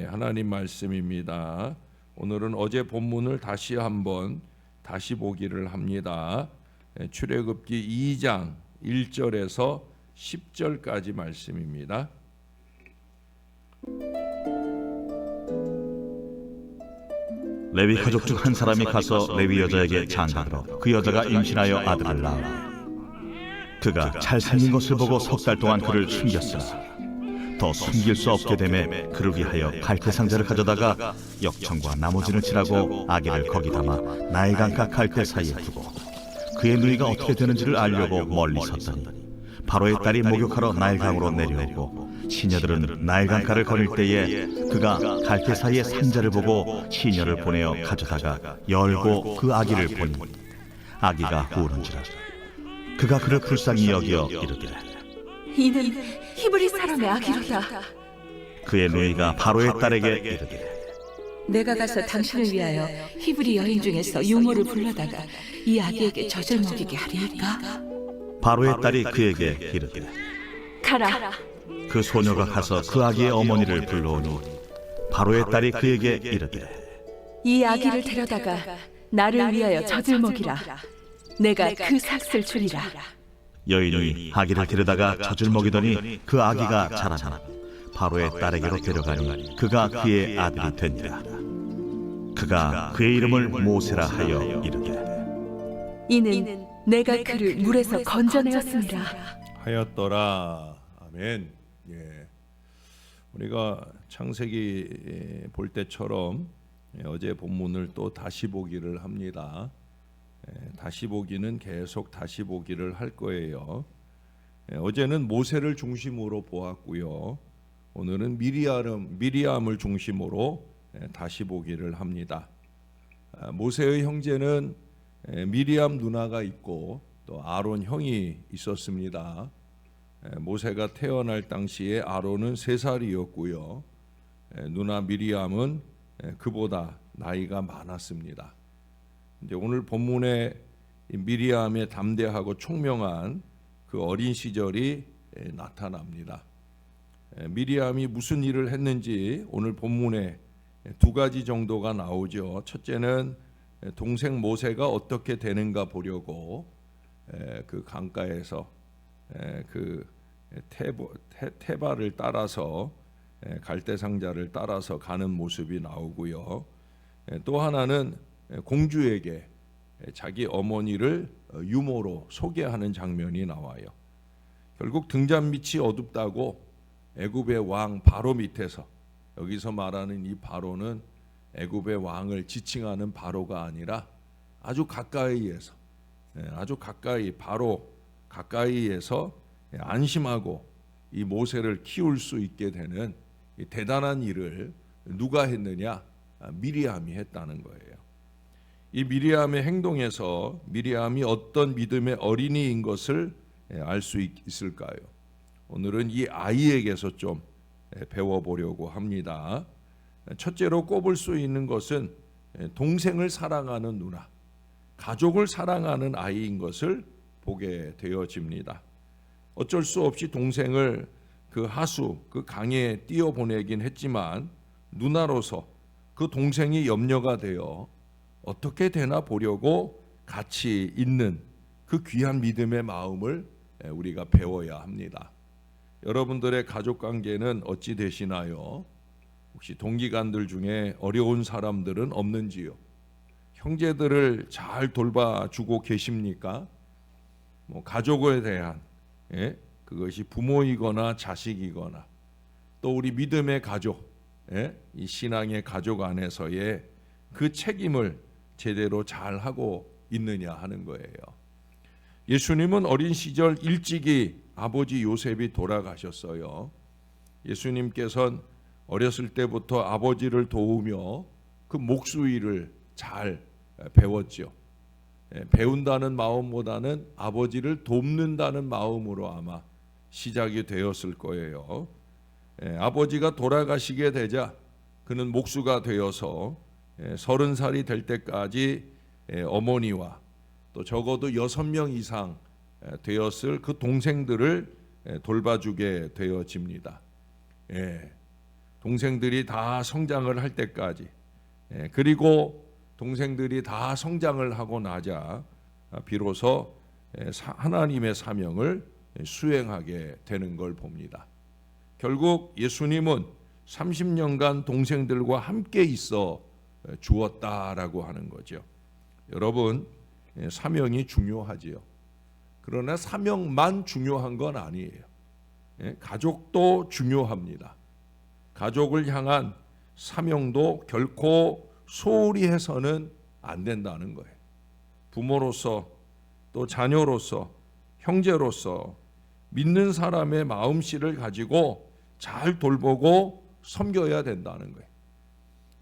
하나님 말씀입니다. 오늘은 어제 본문을 다시 보기를 합니다. 출애굽기 2장 1절에서 10절까지 말씀입니다. 레위 가족 중 한 사람이 가서 레위 여자에게 장가들어 그 여자가 임신하여 아들을 낳으니 그가 잘생긴 것을 보고 석 달 동안 그를 숨겼으나 더 숨길 수 없게 되매 그를 위하여 갈대 상자를 가져다가 역청과 나머지를 칠하고 아기를 거기 담아 나일강가 갈대 사이에 두고 그의 누이가 어떻게 되는지를 알려고 멀리 섰더니 바로의 딸이 목욕하러 나일강으로 내려오고 시녀들은 나일강가를 거닐 때에 그가 갈대 사이에 상자를 보고 시녀를 보내어 가져다가 열고 그 아기를 보니 아기가 우는지라 그가 그를 불쌍히 여겨 이르되 이는 히브리 사람의 아기로다. 그의 누이가 바로의 딸에게 이르되 내가 가서 당신을 위하여 히브리 여인 중에서 유모를 불러다가 이 아기에게 젖을 먹이게 하리이까? 바로의 딸이 그에게 이르되 가라. 그 소녀가 가서 그 아기의 어머니를 불러오니 바로의 딸이 그에게 이르되 이 아기를 데려다가 나를 위하여 젖을 먹이라. 내가 그 삭슬 주리라. 여인이 아기를 데려다가 젖을 먹이더니 그 아기가 자라나 바로의 딸에게로 데려가니 그가 그의 아들이 되니라. 그가 그의 이름을 모세라 하여 이르되 이는 내가 그를 물에서 건져내었습니다 하였더라. 아멘. 우리가 창세기 볼 때처럼 어제 본문을 또 다시 보기를 합니다. 다시 보기는 계속 다시 보기를 할 거예요. 어제는 모세를 중심으로 보았고요. 오늘은 미리암을 중심으로 다시 보기를 합니다. 모세의 형제는 미리암 누나가 있고 또 아론 형이 있었습니다. 모세가 태어날 당시에 아론은 3살이었고요. 누나 미리암은 그보다 나이가 많았습니다. 이제 오늘 본문에 미리암의 담대하고 총명한 그 어린 시절이 나타납니다. 미리암이 무슨 일을 했는지 오늘 본문에 2가지 정도가 나오죠. 첫째는 동생 모세가 어떻게 되는가 보려고 그 강가에서 그 태바를 따라서 갈대상자를 따라서 가는 모습이 나오고요. 또 하나는 공주에게 자기 어머니를 유모로 소개하는 장면이 나와요. 결국 등잔 밑이 어둡다고 애굽의 왕 바로 밑에서, 여기서 말하는 이 바로는 애굽의 왕을 지칭하는 바로가 아니라 아주 가까이에서, 바로 가까이에서 안심하고 이 모세를 키울 수 있게 되는 이 대단한 일을 누가 했느냐? 미리암이 했다는 거예요. 이 미리암의 행동에서 미리암이 어떤 믿음의 어린이인 것을 알 수 있을까요? 오늘은 이 아이에게서 좀 배워보려고 합니다. 첫째로 꼽을 수 있는 것은 동생을 사랑하는 누나, 가족을 사랑하는 아이인 것을 보게 되어집니다. 어쩔 수 없이 동생을 그 하수, 그 강에 띄어보내긴 했지만 누나로서 그 동생이 염려가 되어 어떻게 되나 보려고 같이 있는 그 귀한 믿음의 마음을 우리가 배워야 합니다. 여러분들의 가족관계는 어찌 되시나요? 혹시 동기간들 중에 어려운 사람들은 없는지요? 형제들을 잘 돌봐주고 계십니까? 가족에 대한 그것이 부모이거나 자식이거나 또 우리 믿음의 가족, 이 신앙의 가족 안에서의 그 책임을 제대로 잘 하고 있느냐 하는 거예요. 예수님은 어린 시절 일찍이 아버지 요셉이 돌아가셨어요. 예수님께서는 어렸을 때부터 아버지를 도우며 그 목수일을 잘 배웠죠. 배운다는 마음보다는 아버지를 돕는다는 마음으로 아마 시작이 되었을 거예요. 아버지가 돌아가시게 되자 그는 목수가 되어서 30살이 될 때까지 어머니와 또 적어도 6명 이상 되었을 그 동생들을 돌봐주게 되어집니다. 동생들이 다 성장을 할 때까지, 그리고 동생들이 다 성장을 하고 나자 비로소 하나님의 사명을 수행하게 되는 걸 봅니다. 결국 예수님은 30년간 동생들과 함께 있어 주었다라고 하는 거죠. 여러분, 사명이 중요하지요. 그러나 사명만 중요한 건 아니에요. 가족도 중요합니다. 가족을 향한 사명도 결코 소홀히 해서는 안 된다는 거예요. 부모로서, 또 자녀로서, 형제로서 믿는 사람의 마음씨를 가지고 잘 돌보고 섬겨야 된다는 거예요.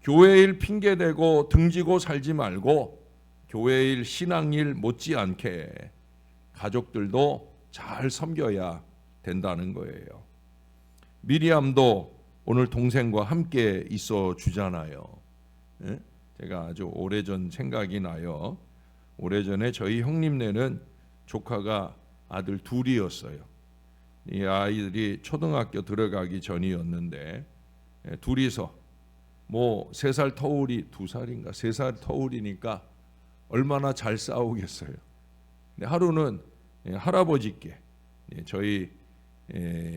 교회 일 핑계대고 등지고 살지 말고 교회 일, 신앙일 못지않게 가족들도 잘 섬겨야 된다는 거예요. 미리암도 오늘 동생과 함께 있어 주잖아요. 제가 아주 오래전 생각이 나요. 오래전에 저희 형님네는 조카가 아들 둘이었어요. 이 아이들이 초등학교 들어가기 전이었는데 둘이서 뭐 3살 터울이 2살인가 3살 터울이니까 얼마나 잘 싸우겠어요. 근데 하루는 할아버지께 저희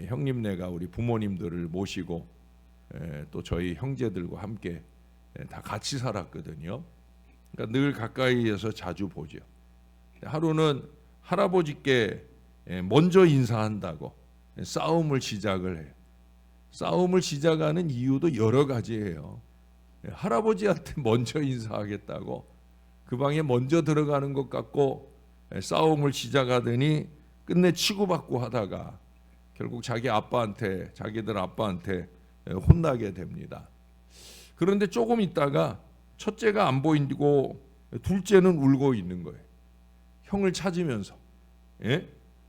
형님네가 우리 부모님들을 모시고 또 저희 형제들과 함께 다 같이 살았거든요. 그러니까 늘 가까이에서 자주 보죠. 하루는 할아버지께 먼저 인사한다고 싸움을 시작을 해요. 싸움을 시작하는 이유도 여러 가지예요. 할아버지한테 먼저 인사하겠다고 그 방에 먼저 들어가는 것 같고 싸움을 시작하더니 끝내 치고받고 하다가 결국 자기들 아빠한테 혼나게 됩니다. 그런데 조금 있다가 첫째가 안 보이고 둘째는 울고 있는 거예요. 형을 찾으면서.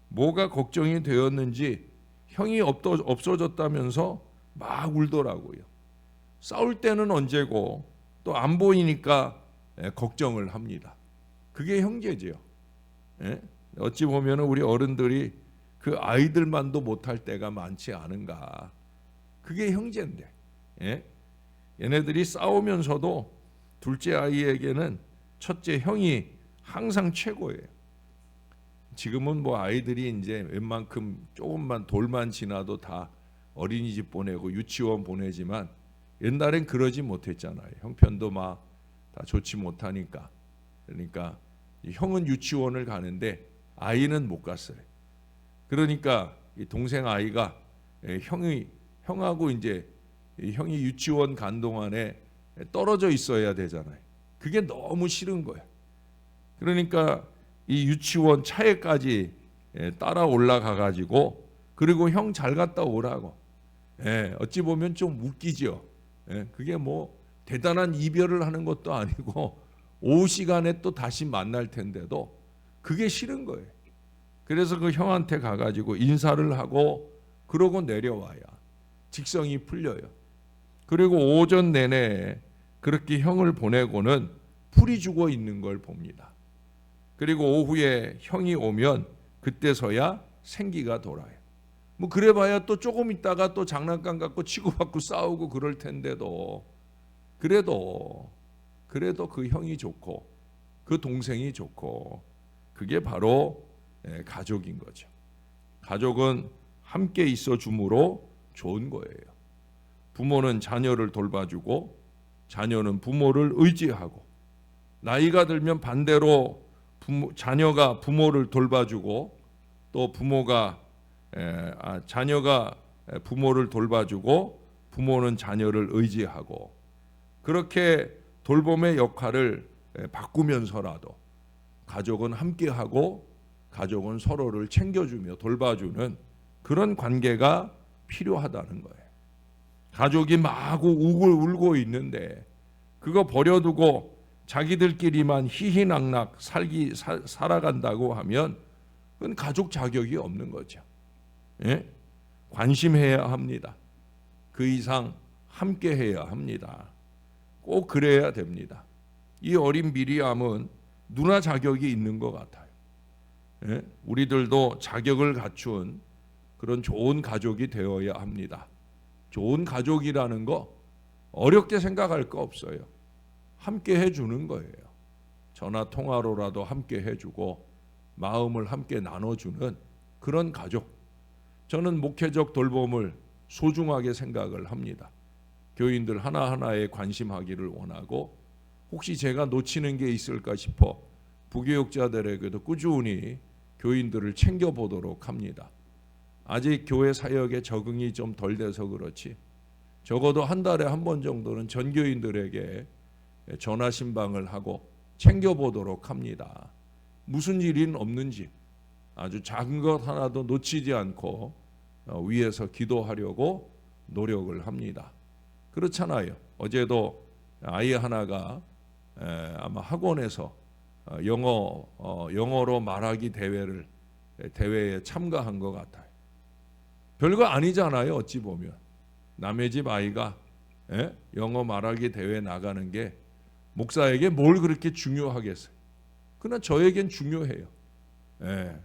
뭐가 걱정이 되었는지 형이 없어졌다면서 막 울더라고요. 싸울 때는 언제고 또 안 보이니까 걱정을 합니다. 그게 형제죠. 어찌 보면 우리 어른들이 그 아이들만도 못할 때가 많지 않은가. 그게 형제인데. 얘네들이 싸우면서도 둘째 아이에게는 첫째 형이 항상 최고예요. 지금은 뭐 아이들이 이제 웬만큼 조금만 돌만 지나도 다 어린이집 보내고 유치원 보내지만 옛날엔 그러지 못했잖아요. 형편도 막 다 좋지 못하니까. 그러니까 형은 유치원을 가는데 아이는 못 갔어요. 그러니까 이 동생 아이가 형하고 이제 형이 유치원 간 동안에 떨어져 있어야 되잖아요. 그게 너무 싫은 거예요. 그러니까 이 유치원 차에까지 따라 올라가 가지고 그리고 형 잘 갔다 오라고. 어찌 보면 좀 웃기죠. 그게 뭐 대단한 이별을 하는 것도 아니고 오후 시간에 또 다시 만날 텐데도 그게 싫은 거예요. 그래서 그 형한테 가가지고 인사를 하고 그러고 내려와야 직성이 풀려요. 그리고 오전 내내 그렇게 형을 보내고는 풀이 죽어 있는 걸 봅니다. 그리고 오후에 형이 오면 그때서야 생기가 돌아요. 뭐 그래봐야 또 조금 있다가 또 장난감 갖고 치고받고 싸우고 그럴 텐데도 그래도 그 형이 좋고 그 동생이 좋고 그게 바로 가족인 거죠. 가족은 함께 있어 줌으로 좋은 거예요. 부모는 자녀를 돌봐주고 자녀는 부모를 의지하고 나이가 들면 반대로 자녀가 부모를 돌봐주고 또 자녀가 부모를 돌봐주고 부모는 자녀를 의지하고 그렇게 돌봄의 역할을 바꾸면서라도 가족은 함께하고 가족은 서로를 챙겨주며 돌봐주는 그런 관계가 필요하다는 거예요. 가족이 마구 울고 있는데 그거 버려두고 자기들끼리만 희희낙낙 살아간다고 하면 그건 가족 자격이 없는 거죠. 관심해야 합니다. 그 이상 함께해야 합니다. 꼭 그래야 됩니다. 이 어린 미리암은 누나 자격이 있는 것 같아요. 우리들도 자격을 갖춘 그런 좋은 가족이 되어야 합니다. 좋은 가족이라는 거 어렵게 생각할 거 없어요. 함께 해주는 거예요. 전화 통화로라도 함께 해주고 마음을 함께 나눠주는 그런 가족. 저는 목회적 돌봄을 소중하게 생각을 합니다. 교인들 하나하나에 관심하기를 원하고 혹시 제가 놓치는 게 있을까 싶어 부교육자들에게도 꾸준히 교인들을 챙겨보도록 합니다. 아직 교회 사역에 적응이 좀 덜 돼서 그렇지 적어도 한 달에 한 번 정도는 전교인들에게 전화 신방을 하고 챙겨보도록 합니다. 무슨 일은 없는지 아주 작은 것 하나도 놓치지 않고 위에서 기도하려고 노력을 합니다. 그렇잖아요. 어제도 아이 하나가 아마 학원에서 영어로 말하기 대회에 참가한 것 같아요. 별거 아니잖아요. 어찌 보면 남의 집 아이가 영어 말하기 대회 나가는 게 목사에게 뭘 그렇게 중요하겠어요. 그러나 저에겐 중요해요.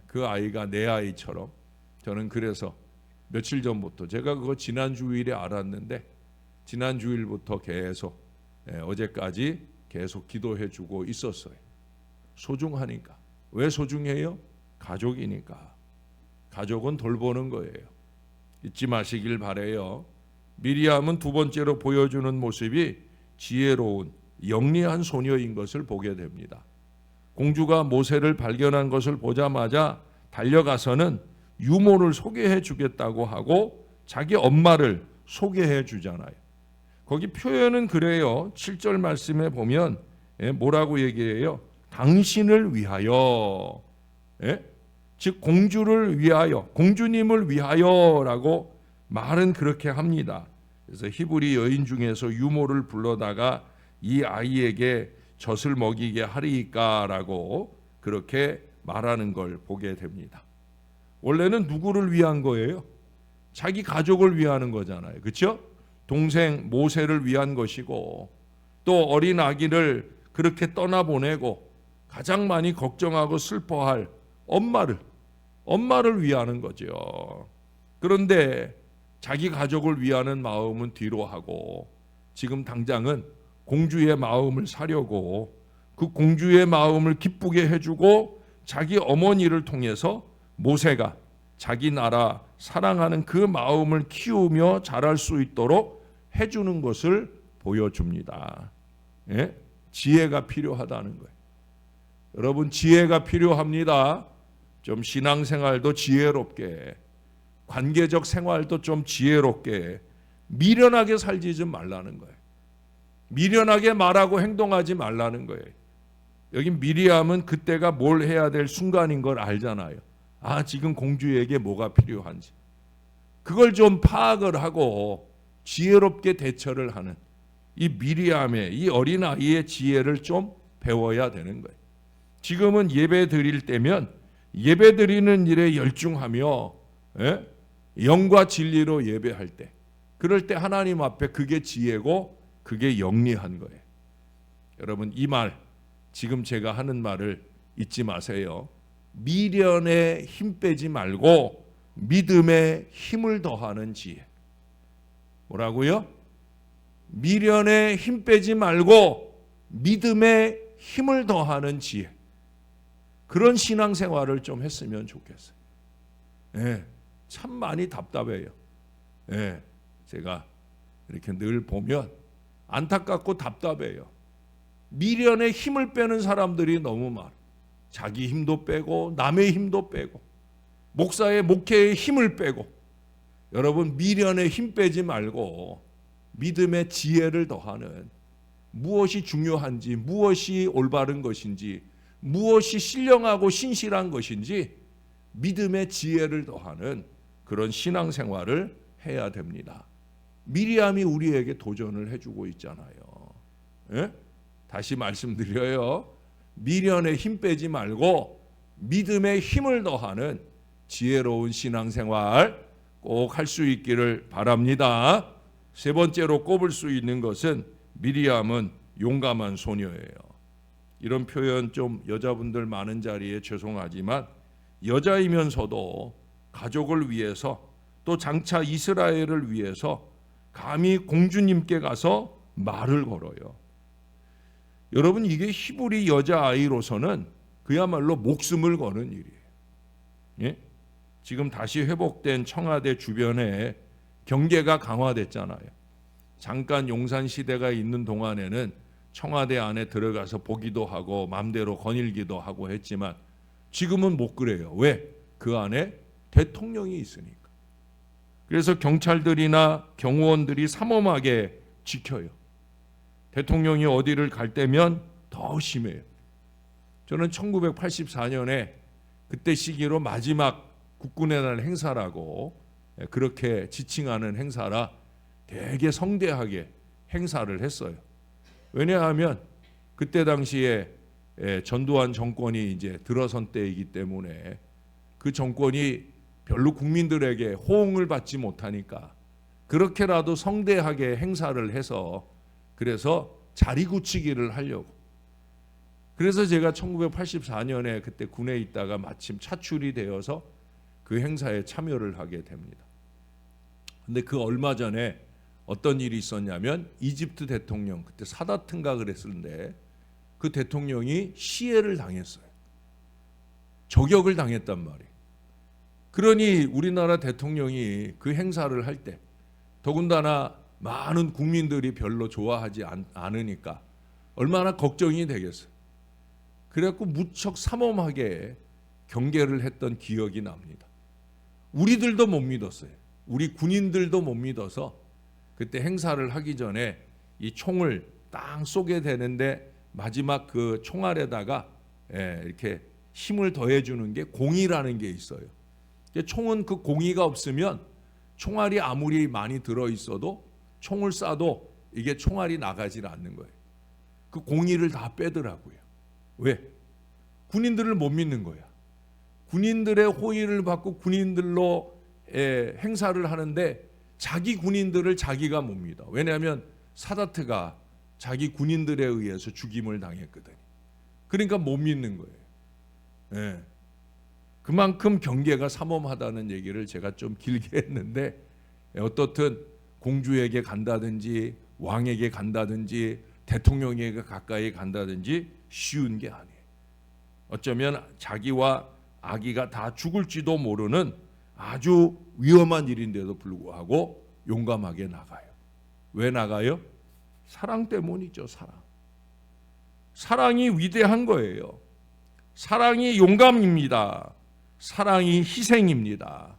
그 아이가 내 아이처럼. 저는 그래서 며칠 전부터 제가 그거 지난 주일에 알았는데 지난 주일부터 계속 어제까지 계속 기도해 주고 있었어요. 소중하니까. 왜 소중해요? 가족이니까. 가족은 돌보는 거예요. 잊지 마시길 바래요. 미리암은 두 번째로 보여주는 모습이 지혜로운 영리한 소녀인 것을 보게 됩니다. 공주가 모세를 발견한 것을 보자마자 달려가서는 유모를 소개해 주겠다고 하고 자기 엄마를 소개해 주잖아요. 거기 표현은 그래요. 7절 말씀에 보면 뭐라고 얘기해요? 당신을 위하여, 즉 공주를 위하여, 공주님을 위하여라고 말은 그렇게 합니다. 그래서 히브리 여인 중에서 유모를 불러다가 이 아이에게 젖을 먹이게 하리까라고 그렇게 말하는 걸 보게 됩니다. 원래는 누구를 위한 거예요? 자기 가족을 위하는 거잖아요. 그렇죠? 동생 모세를 위한 것이고 또 어린 아기를 그렇게 떠나보내고 가장 많이 걱정하고 슬퍼할 엄마를 위하는 거죠. 그런데 자기 가족을 위하는 마음은 뒤로 하고 지금 당장은 공주의 마음을 사려고 그 공주의 마음을 기쁘게 해주고 자기 어머니를 통해서 모세가 자기 나라 사랑하는 그 마음을 키우며 자랄 수 있도록 해주는 것을 보여줍니다. 지혜가 필요하다는 거예요. 여러분 지혜가 필요합니다. 좀 신앙생활도 지혜롭게, 관계적 생활도 좀 지혜롭게, 미련하게 살지 좀 말라는 거예요. 미련하게 말하고 행동하지 말라는 거예요. 여기 미리암은 그때가 뭘 해야 될 순간인 걸 알잖아요. 지금 공주에게 뭐가 필요한지. 그걸 좀 파악을 하고 지혜롭게 대처를 하는 이 미리암의, 이 어린아이의 지혜를 좀 배워야 되는 거예요. 지금은 예배 드릴 때면 예배 드리는 일에 열중하며 영과 진리로 예배할 때, 그럴 때 하나님 앞에 그게 지혜고 그게 영리한 거예요. 여러분 이 말, 지금 제가 하는 말을 잊지 마세요. 미련에 힘 빼지 말고 믿음에 힘을 더하는 지혜. 뭐라고요? 미련에 힘 빼지 말고 믿음에 힘을 더하는 지혜. 그런 신앙생활을 좀 했으면 좋겠어요. 참 많이 답답해요. 제가 이렇게 늘 보면 안타깝고 답답해요. 미련에 힘을 빼는 사람들이 너무 많아. 자기 힘도 빼고 남의 힘도 빼고 목사의 목회에 힘을 빼고. 여러분 미련에 힘 빼지 말고 믿음의 지혜를 더하는, 무엇이 중요한지, 무엇이 올바른 것인지, 무엇이 신령하고 신실한 것인지 믿음의 지혜를 더하는 그런 신앙생활을 해야 됩니다. 미리암이 우리에게 도전을 해주고 있잖아요. 다시 말씀드려요. 미련에 힘 빼지 말고 믿음에 힘을 더하는 지혜로운 신앙생활 꼭 할 수 있기를 바랍니다. 세 번째로 꼽을 수 있는 것은 미리암은 용감한 소녀예요. 이런 표현 좀 여자분들 많은 자리에 죄송하지만 여자이면서도 가족을 위해서 또 장차 이스라엘을 위해서 감히 공주님께 가서 말을 걸어요. 여러분, 이게 히브리 여자아이로서는 그야말로 목숨을 거는 일이에요. 예? 지금 다시 회복된 청와대 주변에 경계가 강화됐잖아요. 잠깐 용산 시대가 있는 동안에는 청와대 안에 들어가서 보기도 하고 마음대로 거닐기도 하고 했지만 지금은 못 그래요. 왜? 그 안에 대통령이 있으니까. 그래서 경찰들이나 경호원들이 삼엄하게 지켜요. 대통령이 어디를 갈 때면 더 심해요. 저는 1984년에 그때 시기로 마지막 국군의 날 행사라고 그렇게 지칭하는 행사라 되게 성대하게 행사를 했어요. 왜냐하면 그때 당시에 전두환 정권이 이제 들어선 때이기 때문에 그 정권이 별로 국민들에게 호응을 받지 못하니까 그렇게라도 성대하게 행사를 해서 그래서 자리 굳히기를 하려고. 그래서 제가 1984년에 그때 군에 있다가 마침 차출이 되어서 그 행사에 참여를 하게 됩니다. 근데 그 얼마 전에 어떤 일이 있었냐면 이집트 대통령, 그때 사다트인가 그랬는데 그 대통령이 시해를 당했어요. 저격을 당했단 말이에요. 그러니 우리나라 대통령이 그 행사를 할 때 더군다나 많은 국민들이 별로 좋아하지 않으니까 얼마나 걱정이 되겠어요. 그래갖고 무척 삼엄하게 경계를 했던 기억이 납니다. 우리들도 못 믿었어요. 우리 군인들도 못 믿어서 그때 행사를 하기 전에 이 총을 땅 쏘게 되는데 마지막 그 총알에다가 이렇게 힘을 더해주는 게 공이라는 게 있어요. 총은 그 공이가 없으면 총알이 아무리 많이 들어있어도 총을 쏴도 이게 총알이 나가질 않는 거예요. 그 공이를 다 빼더라고요. 왜? 군인들을 못 믿는 거야. 군인들의 호의를 받고 군인들로 행사를 하는데 자기 군인들을 자기가 못 믿어. 왜냐하면 사다트가 자기 군인들에 의해서 죽임을 당했거든요. 그러니까 못 믿는 거예요. 그만큼 경계가 삼엄하다는 얘기를 제가 좀 길게 했는데 어떻든 공주에게 간다든지 왕에게 간다든지 대통령에게 가까이 간다든지 쉬운 게 아니에요. 어쩌면 자기와 아기가 다 죽을지도 모르는 아주 위험한 일인데도 불구하고 용감하게 나가요. 왜 나가요? 사랑 때문이죠. 사랑이 위대한 거예요. 사랑이 용감입니다. 사랑이 희생입니다.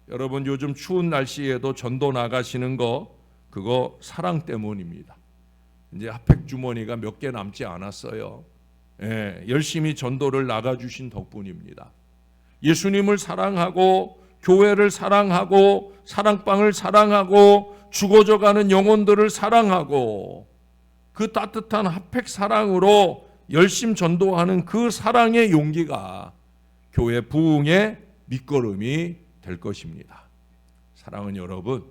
여러분, 요즘 추운 날씨에도 전도 나가시는 거 그거 사랑 때문입니다. 이제 핫팩 주머니가 몇 개 남지 않았어요. 열심히 전도를 나가주신 덕분입니다. 예수님을 사랑하고 교회를 사랑하고 사랑방을 사랑하고 죽어져가는 영혼들을 사랑하고 그 따뜻한 핫팩 사랑으로 열심 전도하는 그 사랑의 용기가 교회 부흥의 밑거름이 될 것입니다. 사랑하는 여러분,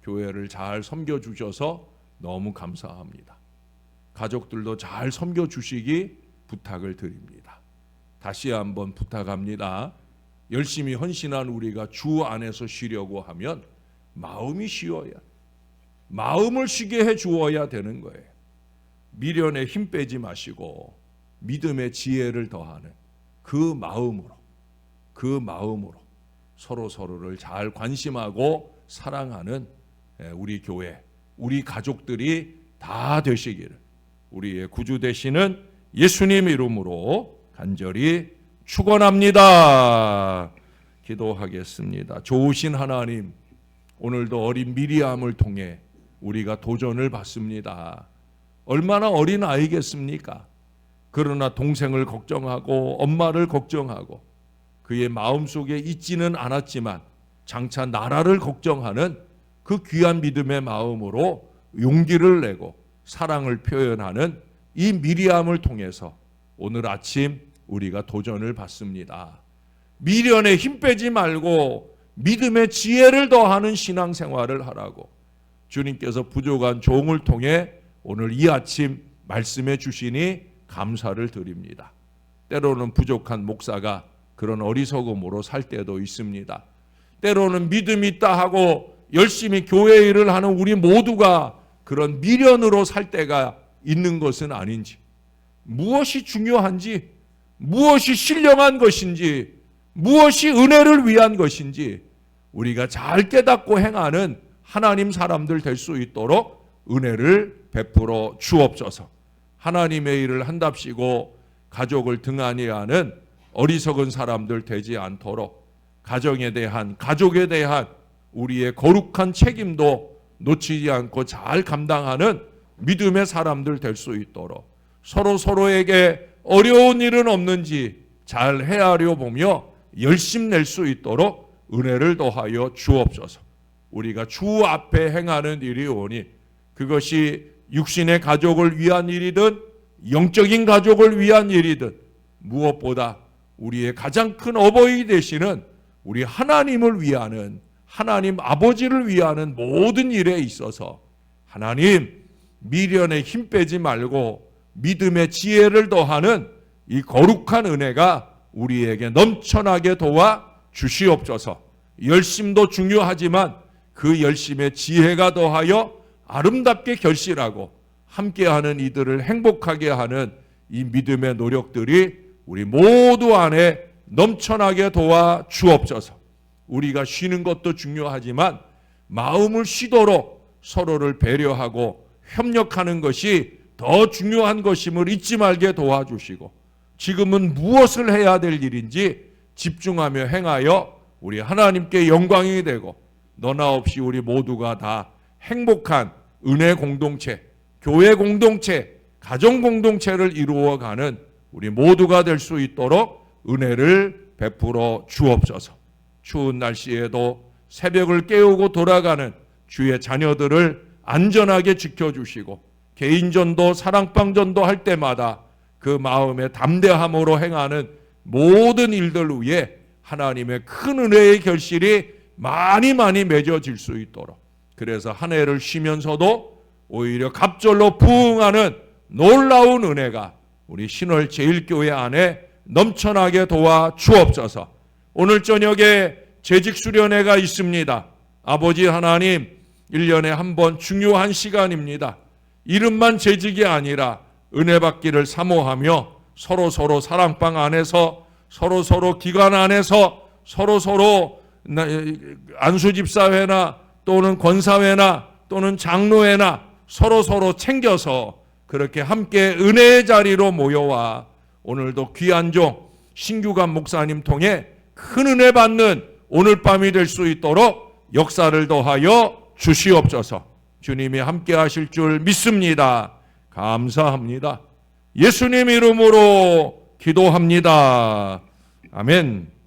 교회를 잘 섬겨주셔서 너무 감사합니다. 가족들도 잘 섬겨주시기 부탁을 드립니다. 다시 한번 부탁합니다. 열심히 헌신한 우리가 주 안에서 쉬려고 하면 마음이 쉬어야, 마음을 쉬게 해 주어야 되는 거예요. 미련에 힘 빼지 마시고 믿음의 지혜를 더하는 그 마음으로 서로를 잘 관심하고 사랑하는 우리 교회, 우리 가족들이 다 되시기를 우리의 구주 되시는 예수님 이름으로 간절히 축원합니다. 기도하겠습니다. 좋으신 하나님, 오늘도 어린 미리암을 통해 우리가 도전을 받습니다. 얼마나 어린 아이겠습니까? 그러나 동생을 걱정하고 엄마를 걱정하고 그의 마음속에 있지는 않았지만 장차 나라를 걱정하는 그 귀한 믿음의 마음으로 용기를 내고 사랑을 표현하는 이 미리암을 통해서 오늘 아침 우리가 도전을 받습니다. 미련에 힘 빼지 말고 믿음의 지혜를 더하는 신앙생활을 하라고 주님께서 부족한 종을 통해 오늘 이 아침 말씀해 주시니 감사를 드립니다. 때로는 부족한 목사가 그런 어리석음으로 살 때도 있습니다. 때로는 믿음이 있다 하고 열심히 교회 일을 하는 우리 모두가 그런 미련으로 살 때가 있는 것은 아닌지, 무엇이 중요한지, 무엇이 신령한 것인지, 무엇이 은혜를 위한 것인지 우리가 잘 깨닫고 행하는 하나님 사람들 될 수 있도록 은혜를 베풀어 주옵소서. 하나님의 일을 한답시고 가족을 등한히 하는 어리석은 사람들 되지 않도록 가정에 대한, 가족에 대한 우리의 거룩한 책임도 놓치지 않고 잘 감당하는 믿음의 사람들 될 수 있도록 서로에게 어려운 일은 없는지 잘 헤아려 보며 열심 낼 수 있도록 은혜를 더하여 주옵소서. 우리가 주 앞에 행하는 일이 오니 그것이 육신의 가족을 위한 일이든 영적인 가족을 위한 일이든 무엇보다 우리의 가장 큰 어버이 되시는 우리 하나님을 위하는, 하나님 아버지를 위하는 모든 일에 있어서 하나님 미련에 힘 빼지 말고 믿음의 지혜를 더하는 이 거룩한 은혜가 우리에게 넘쳐나게 도와 주시옵소서. 열심도 중요하지만 그 열심에 지혜가 더하여 아름답게 결실하고 함께하는 이들을 행복하게 하는 이 믿음의 노력들이 우리 모두 안에 넘쳐나게 도와 주옵소서. 우리가 쉬는 것도 중요하지만 마음을 쉬도록 서로를 배려하고 협력하는 것이 더 중요한 것임을 잊지 말게 도와주시고 지금은 무엇을 해야 될 일인지 집중하며 행하여 우리 하나님께 영광이 되고 너나 없이 우리 모두가 다 행복한 은혜 공동체, 교회 공동체, 가정 공동체를 이루어가는 우리 모두가 될 수 있도록 은혜를 베풀어 주옵소서. 추운 날씨에도 새벽을 깨우고 돌아가는 주의 자녀들을 안전하게 지켜주시고 개인전도 사랑방전도 할 때마다 그 마음의 담대함으로 행하는 모든 일들 위에 하나님의 큰 은혜의 결실이 많이 맺어질 수 있도록, 그래서 한 해를 쉬면서도 오히려 갑절로 부응하는 놀라운 은혜가 우리 신월 제일교회 안에 넘쳐나게 도와 주옵소서. 오늘 저녁에 재직 수련회가 있습니다. 아버지 하나님, 1년에 한 번 중요한 시간입니다. 이름만 재직이 아니라 은혜 받기를 사모하며 서로 사랑방 안에서 서로 기관 안에서 서로 안수집사회나 또는 권사회나 또는 장로회나 서로 챙겨서 그렇게 함께 은혜의 자리로 모여와 오늘도 귀한 종 신규관 목사님 통해 큰 은혜 받는 오늘 밤이 될 수 있도록 역사를 더하여 주시옵소서. 주님이 함께 하실 줄 믿습니다. 감사합니다. 예수님 이름으로 기도합니다. 아멘.